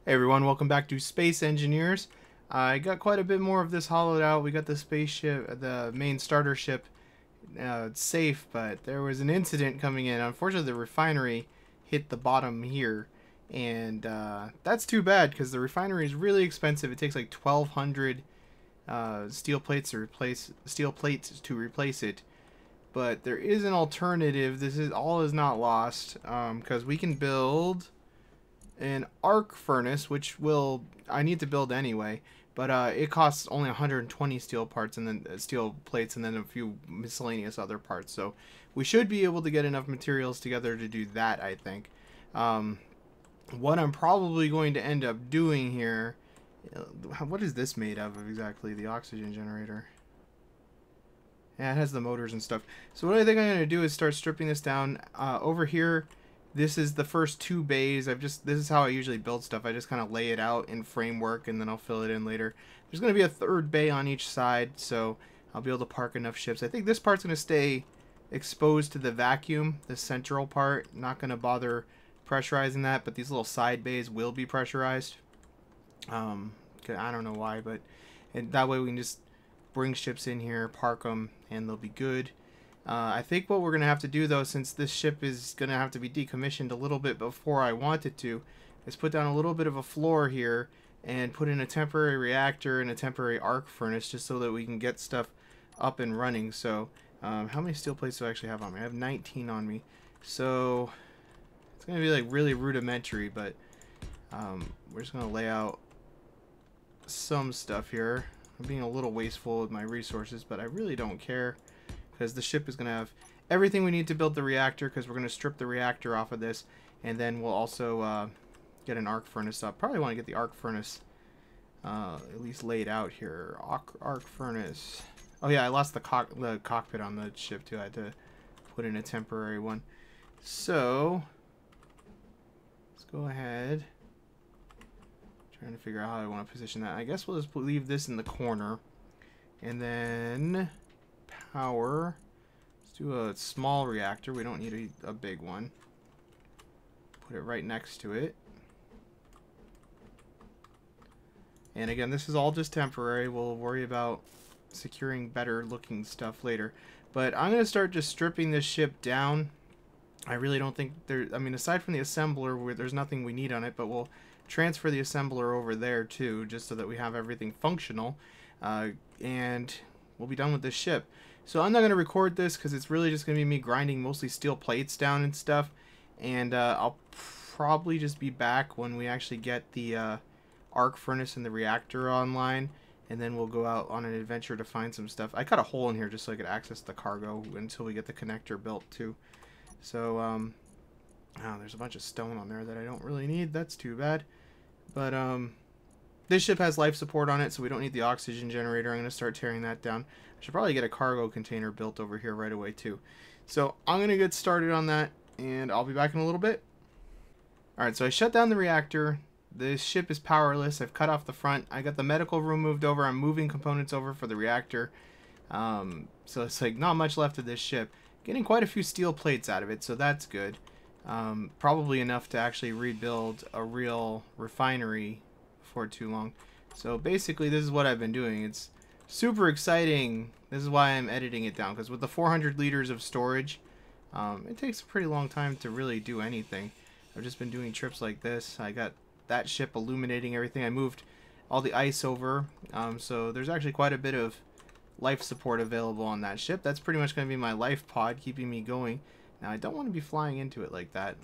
Hey everyone, welcome back to Space Engineers. I got quite a bit more of this hollowed out. We got the spaceship, the main starter ship, safe, but there was an incident coming in. Unfortunately, the refinery hit the bottom here, and that's too bad because the refinery is really expensive. It takes like 1,200 steel plates to replace it. But there is an alternative. This is all is not lost because we can build an arc furnace, which will I need to build anyway, but it costs only 120 steel parts and then steel plates and then a few miscellaneous other parts. So we should be able to get enough materials together to do that, I think. Um, what I'm probably going to end up doing here, what is this made of exactly? The oxygen generator. Yeah, it has the motors and stuff. So what I think I'm going to do is start stripping this down. Over here, this is the first two bays. This is how I usually build stuff. I just kind of lay it out in framework and then I'll fill it in later. There's going to be a third bay on each side, so I'll be able to park enough ships. I think this part's going to stay exposed to the vacuum, the central part. Not going to bother pressurizing that, but these little side bays will be pressurized. I don't know why, but and that way we can just bring ships in here, park them, and they'll be good. I think what we're going to have to do, though, since this ship is going to have to be decommissioned a little bit before I want it to, is put down a little bit of a floor here and put in a temporary reactor and a temporary arc furnace just so that we can get stuff up and running. So, how many steel plates do I actually have on me? I have 19 on me. So, it's going to be like really rudimentary, but we're just going to lay out some stuff here. I'm being a little wasteful with my resources, but I really don't care because the ship is going to have everything we need to build the reactor, because we're going to strip the reactor off of this, and then we'll also get an arc furnace up. Probably want to get the arc furnace at least laid out here. Arc furnace. Oh yeah, I lost the cockpit on the ship too. I had to put in a temporary one. So let's go ahead. Trying to figure out how I want to position that. I guess we'll just leave this in the corner. And then power. Let's do a small reactor. We don't need a big one. Put it right next to it. And again, this is all just temporary. We'll worry about securing better looking stuff later. But I'm going to start just stripping this ship down. I really don't think there... I mean, aside from the assembler, where there's nothing we need on it, but we'll transfer the assembler over there too, just so that we have everything functional, and we'll be done with this ship. So I'm not going to record this because it's really just going to be me grinding mostly steel plates down and stuff, and I'll probably just be back when we actually get the arc furnace and the reactor online, and then we'll go out on an adventure to find some stuff. I cut a hole in here just so I could access the cargo until we get the connector built too. So oh, there's a bunch of stone on there that I don't really need. That's too bad. But this ship has life support on it, so we don't need the oxygen generator. I'm going to start tearing that down. I should probably get a cargo container built over here right away too. So I'm going to get started on that, and I'll be back in a little bit. Alright, so I shut down the reactor. This ship is powerless. I've cut off the front. I got the medical room moved over. I'm moving components over for the reactor. So it's like not much left of this ship. Getting quite a few steel plates out of it, so that's good. Probably enough to actually rebuild a real refinery before too long. So basically this is what I've been doing. It's super exciting. This is why I'm editing it down, because with the 400 liters of storage, it takes a pretty long time to really do anything. I've just been doing trips like this. I got that ship illuminating everything. I moved all the ice over, so there's actually quite a bit of life support available on that ship. That's pretty much going to be my life pod, keeping me going. Now, I don't want to be flying into it like that.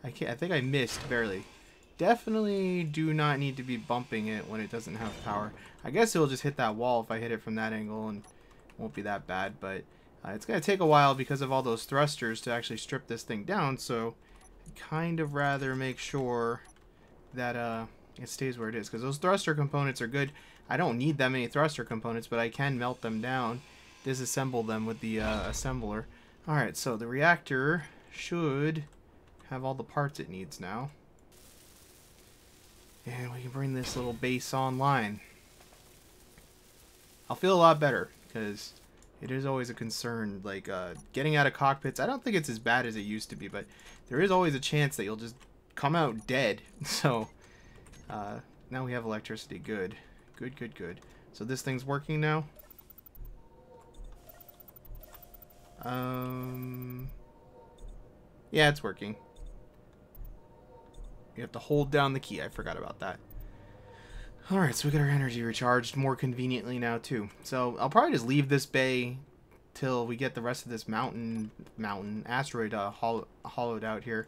I think I missed barely. Definitely do not need to be bumping it when it doesn't have power. I guess it'll just hit that wall if I hit it from that angle, and it won't be that bad. But it's going to take a while because of all those thrusters to actually strip this thing down. So I'd kind of rather make sure that it stays where it is, because those thruster components are good. I don't need that many thruster components, but I can melt them down, disassemble them with the assembler. Alright, so the reactor should have all the parts it needs now. And we can bring this little base online. I'll feel a lot better, because it is always a concern, like getting out of cockpits. I don't think it's as bad as it used to be, but there is always a chance that you'll just come out dead. So Now we have electricity. Good. Good, good, good. So this thing's working now? Yeah, it's working. You have to hold down the key. I forgot about that. Alright, so we got our energy recharged more conveniently now, too. So I'll probably just leave this bay till we get the rest of this asteroid hollowed out here.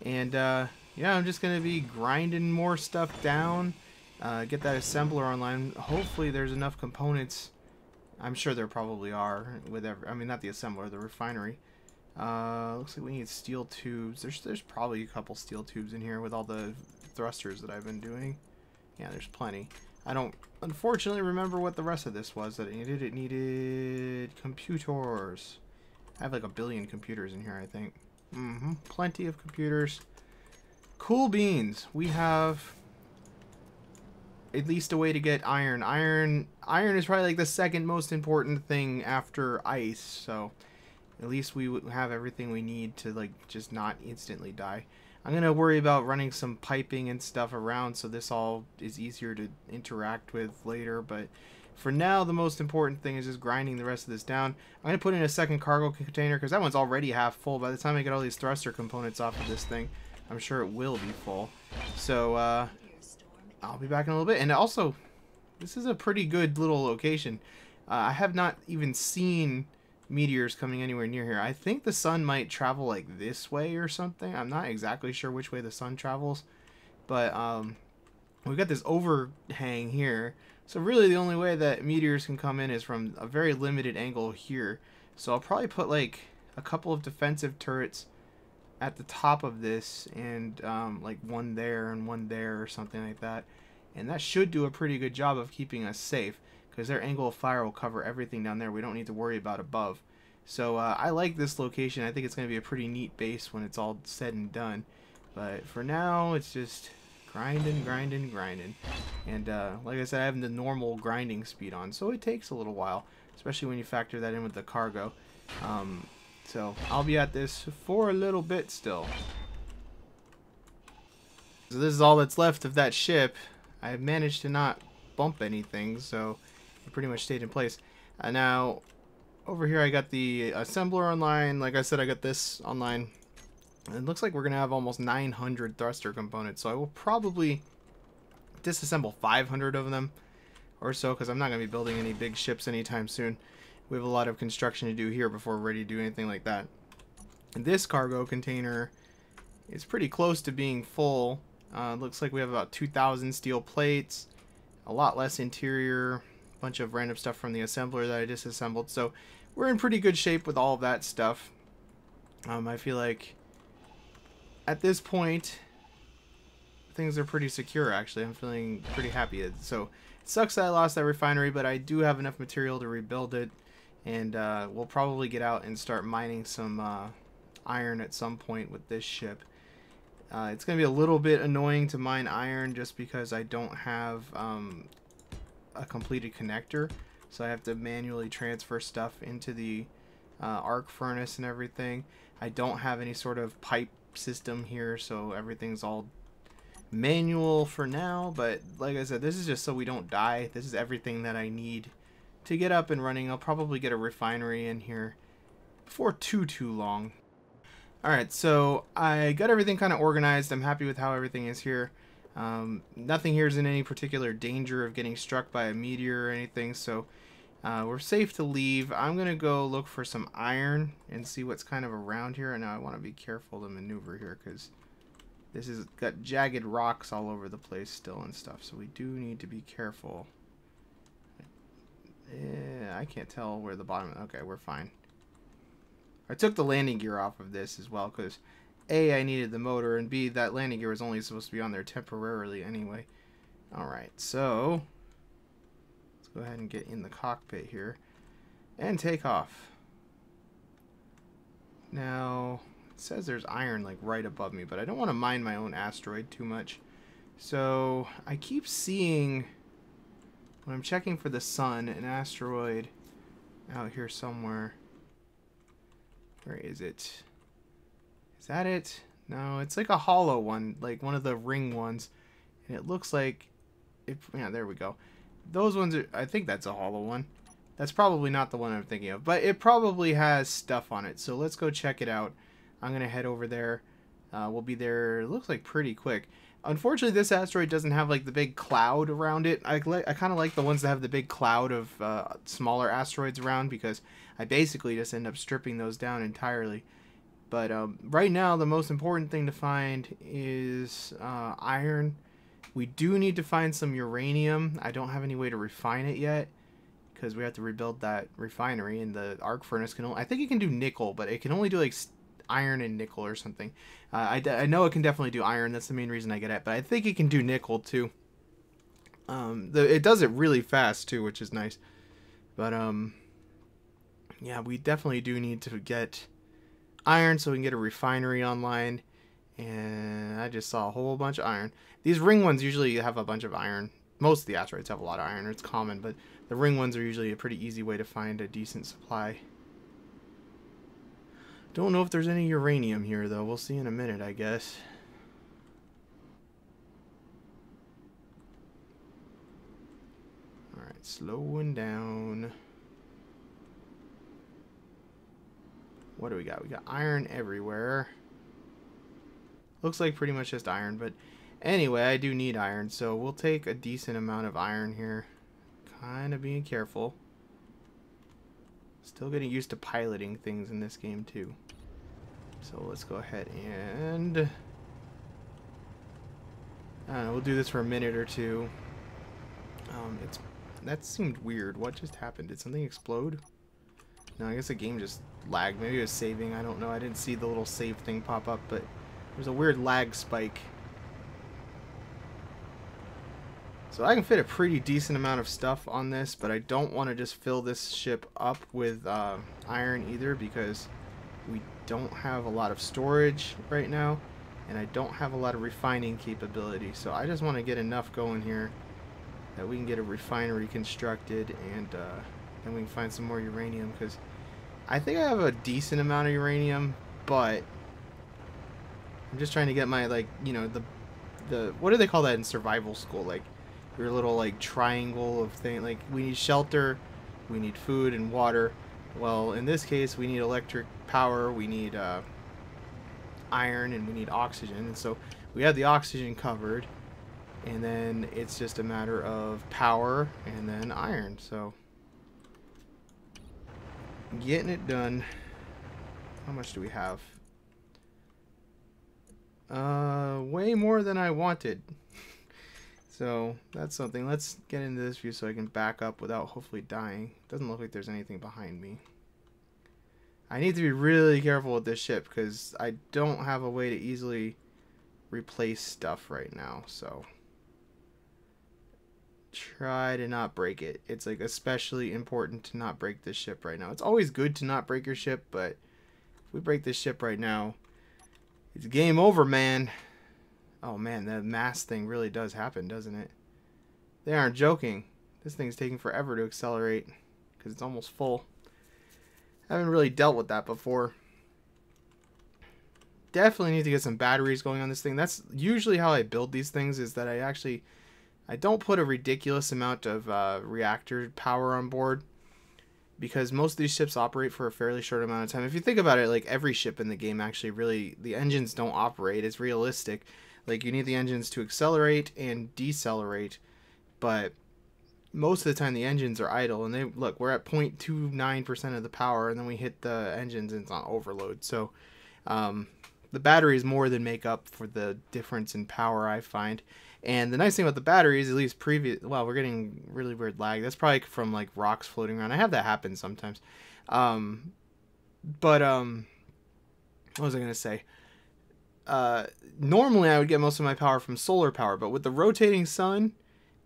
And, yeah, I'm just going to be grinding more stuff down. Get that assembler online. Hopefully there's enough components. I'm sure there probably are. I mean, not the assembler, the refinery. Looks like we need steel tubes. There's probably a couple steel tubes in here with all the thrusters that I've been doing. Yeah, there's plenty. I don't, unfortunately, remember what the rest of this was that it needed. It needed computers. I have like 1 billion computers in here, I think. Plenty of computers. Cool beans. We have at least a way to get iron. Iron is probably like the second most important thing after ice. So at least we would have everything we need to like just not instantly die. I'm going to worry about running some piping and stuff around so this all is easier to interact with later. But for now, the most important thing is just grinding the rest of this down. I'm going to put in a second cargo container because that one's already half full. By the time I get all these thruster components off of this thing, I'm sure it will be full. So I'll be back in a little bit. And also, this is a pretty good little location. I have not even seen meteors coming anywhere near here. I think the sun might travel like this way or something. I'm not exactly sure which way the sun travels, but we've got this overhang here, so really the only way that meteors can come in is from a very limited angle here. So I'll probably put like a couple of defensive turrets at the top of this, and like one there and one there or something like that, and that should do a pretty good job of keeping us safe, because their angle of fire will cover everything down there. We don't need to worry about above. So I like this location. I think it's going to be a pretty neat base when it's all said and done. But for now, it's just grinding. And like I said, I have the normal grinding speed on, so it takes a little while, especially when you factor that in with the cargo. So I'll be at this for a little bit still. So this is all that's left of that ship. I've managed to not bump anything, so it pretty much stayed in place. Now, over here I got the assembler online. Like I said, I got this online. And it looks like we're going to have almost 900 thruster components, so I will probably disassemble 500 of them or so, because I'm not going to be building any big ships anytime soon. We have a lot of construction to do here before we're ready to do anything like that. And this cargo container is pretty close to being full. Looks like we have about 2,000 steel plates, a lot less interior, bunch of random stuff from the assembler that I disassembled. So we're in pretty good shape with all of that stuff. I feel like at this point things are pretty secure, actually. I'm feeling pretty happy. So it sucks that I lost that refinery, but I do have enough material to rebuild it, and we'll probably get out and start mining some iron at some point with this ship. It's going to be a little bit annoying to mine iron just because I don't have a completed connector, so I have to manually transfer stuff into the arc furnace and everything. I don't have any sort of pipe system here, so everything's all manual for now, but like I said, this is just so we don't die. This is everything that I need to get up and running. I'll probably get a refinery in here before too long. Alright, so I got everything kind of organized. I'm happy with how everything is here. Nothing here is in any particular danger of getting struck by a meteor or anything, so we're safe to leave. I'm going to go look for some iron and see what's kind of around here. And now I want to be careful to maneuver here because this has got jagged rocks all over the place still and stuff, so we do need to be careful. Yeah, I can't tell where the bottom... Okay, we're fine. I took the landing gear off of this as well because A, I needed the motor, and B, that landing gear was only supposed to be on there temporarily anyway. Alright, so let's go ahead and get in the cockpit here and take off. Now, it says there's iron like right above me, but I don't want to mine my own asteroid too much. So I keep seeing, when I'm checking for the sun, an asteroid out here somewhere. Where is it? Is that it? No, it's like a hollow one, like one of the ring ones. And it looks like, yeah, there we go. Those ones are, I think that's a hollow one. That's probably not the one I'm thinking of, but it probably has stuff on it. So let's go check it out. I'm going to head over there. We'll be there, it looks like pretty quick. Unfortunately, this asteroid doesn't have like the big cloud around it. I kind of like the ones that have the big cloud of smaller asteroids around, because I basically just end up stripping those down entirely. But right now, the most important thing to find is iron. We do need to find some uranium. I don't have any way to refine it yet, because we have to rebuild that refinery, and the arc furnace can only, I think it can do nickel, but it can only do like iron and nickel or something. I know it can definitely do iron. That's the main reason I get it, but I think it can do nickel too. It does it really fast too, which is nice. But yeah, we definitely do need to get iron so we can get a refinery online. And I just saw a whole bunch of iron. These ring ones usually have a bunch of iron. Most of the asteroids have a lot of iron. It's common, but the ring ones are usually a pretty easy way to find a decent supply. Don't know if there's any uranium here, though. We'll see in a minute, I guess. Alright, slowing down. What do we got? We got iron everywhere. Looks like pretty much just iron, but anyway, I do need iron, so we'll take a decent amount of iron here. Kind of being careful. Still getting used to piloting things in this game, too. So let's go ahead and I don't know, we'll do this for a minute or two. That seemed weird. What just happened? Did something explode? No, I guess the game just lagged. Maybe it was saving. I don't know. I didn't see the little save thing pop up, but there's a weird lag spike. So I can fit a pretty decent amount of stuff on this, but I don't want to just fill this ship up with iron either, because we don't have a lot of storage right now, and I don't have a lot of refining capability. So I just want to get enough going here that we can get a refinery constructed, and then we can find some more uranium, because I think I have a decent amount of uranium, but I'm just trying to get my, like, you know, the what do they call that in survival school, like your little like triangle of thing. Like, we need shelter, we need food and water. Well, in this case, we need electric power, we need iron, and we need oxygen. And so we have the oxygen covered, and then it's just a matter of power and then iron. So getting it done. How much do we have? Way more than I wanted. So that's something. Let's get into this view so I can back up without hopefully dying. Doesn't look like there's anything behind me. I need to be really careful with this ship, because I don't have a way to easily replace stuff right now. So try to not break it. It's like especially important to not break this ship right now. It's always good to not break your ship, but if we break this ship right now, it's game over, man. Oh man, the mass thing really does happen, doesn't it? They aren't joking. This thing's taking forever to accelerate because it's almost full. I haven't really dealt with that before. Definitely need to get some batteries going on this thing. That's usually how I build these things, is that I don't put a ridiculous amount of reactor power on board, because most of these ships operate for a fairly short amount of time. If you think about it, like every ship in the game, actually, really, the engines don't operate. It's realistic. Like, you need the engines to accelerate and decelerate, but most of the time the engines are idle, and we're at 0.29% of the power, and then we hit the engines and it's on overload. So the batteries more than make up for the difference in power, I find. And the nice thing about the batteries, at least well, we're getting really weird lag. That's probably from like rocks floating around. I have that happen sometimes. What was I gonna say? Normally I would get most of my power from solar power, but with the rotating sun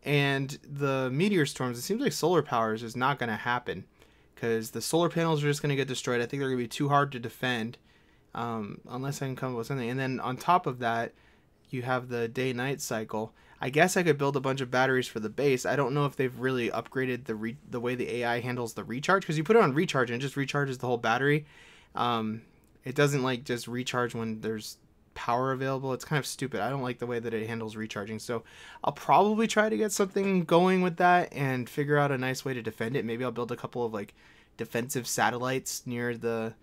and the meteor storms, it seems like solar power is just not going to happen, because the solar panels are just going to get destroyed. I think they're going to be too hard to defend, unless I can come up with something. And then on top of that, you have the day-night cycle. I guess I could build a bunch of batteries for the base. I don't know if they've really upgraded the way the AI handles the recharge, because you put it on recharge and it just recharges the whole battery. It doesn't like just recharge when there's power available. It's kind of stupid. I don't like the way that it handles recharging. So I'll probably try to get something going with that and figure out a nice way to defend it. Maybe I'll build a couple of like defensive satellites near the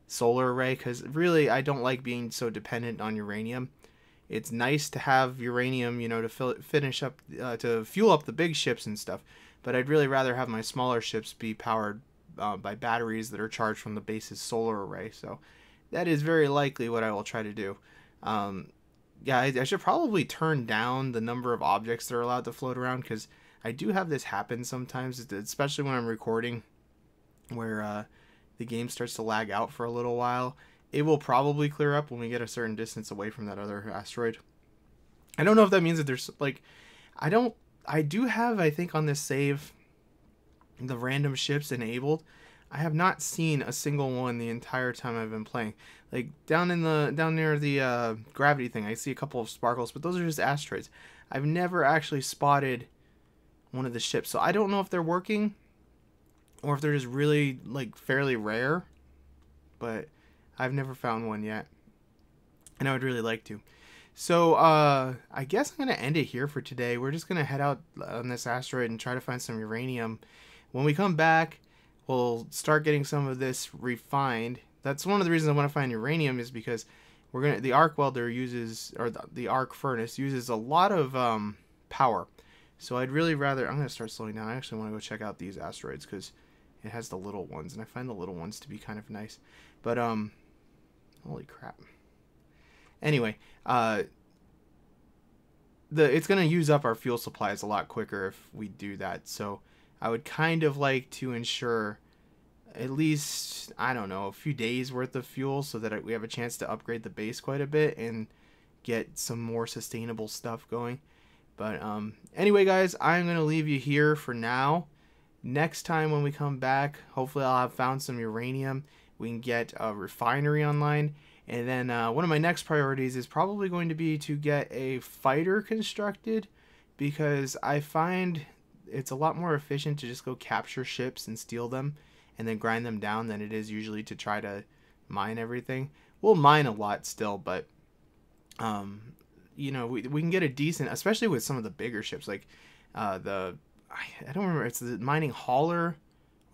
solar array, because really I don't like being so dependent on uranium. It's nice to have uranium, you know, to finish up, to fuel up the big ships and stuff. But I'd really rather have my smaller ships be powered by batteries that are charged from the base's solar array. So that is very likely what I will try to do. Yeah, I should probably turn down the number of objects that are allowed to float around, because I do have this happen sometimes, especially when I'm recording, where the game starts to lag out for a little while. It will probably clear up when we get a certain distance away from that other asteroid. I don't know if that means that there's like, I do have, I think on this save, the random ships enabled. I have not seen a single one the entire time I've been playing. Like down near the gravity thing, I see a couple of sparkles, but those are just asteroids. I've never actually spotted one of the ships, so I don't know if they're working or if they're just really like fairly rare. But I've never found one yet, and I would really like to. So I guess I'm gonna end it here for today. We're just gonna head out on this asteroid and try to find some uranium. When we come back, we'll start getting some of this refined. That's one of the reasons I want to find uranium, is because the arc welder uses, or the arc furnace uses a lot of power. So I'd really rather, I'm gonna start slowing down. I actually want to go check out these asteroids because it has the little ones, and I find the little ones to be kind of nice. But holy crap. Anyway, it's gonna use up our fuel supplies a lot quicker if we do that. So I would kind of like to ensure at least, I don't know, a few days worth of fuel, so that we have a chance to upgrade the base quite a bit and get some more sustainable stuff going. But anyway, guys, I'm going to leave you here for now. Next time when we come back, hopefully I'll have found some uranium. We can get a refinery online. And then one of my next priorities is probably going to be to get a fighter constructed, because I find it's a lot more efficient to just go capture ships and steal them and then grind them down than it is usually to try to mine everything. We'll mine a lot still, but you know, we can get a decent, especially with some of the bigger ships, like I don't remember, it's the mining hauler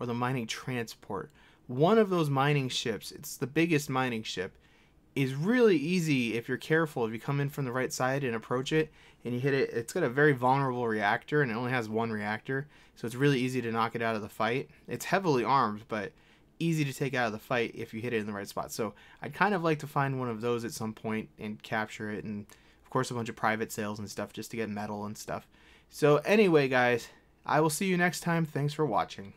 or the mining transport. One of those mining ships, it's the biggest mining ship, is really easy if you're careful. If you come in from the right side and approach it and you hit it, it's got a very vulnerable reactor, and it only has one reactor, so it's really easy to knock it out of the fight. It's heavily armed, but easy to take out of the fight if you hit it in the right spot. So I'd kind of like to find one of those at some point and capture it, and of course a bunch of private sales and stuff just to get metal and stuff. So anyway, guys, I will see you next time. Thanks for watching.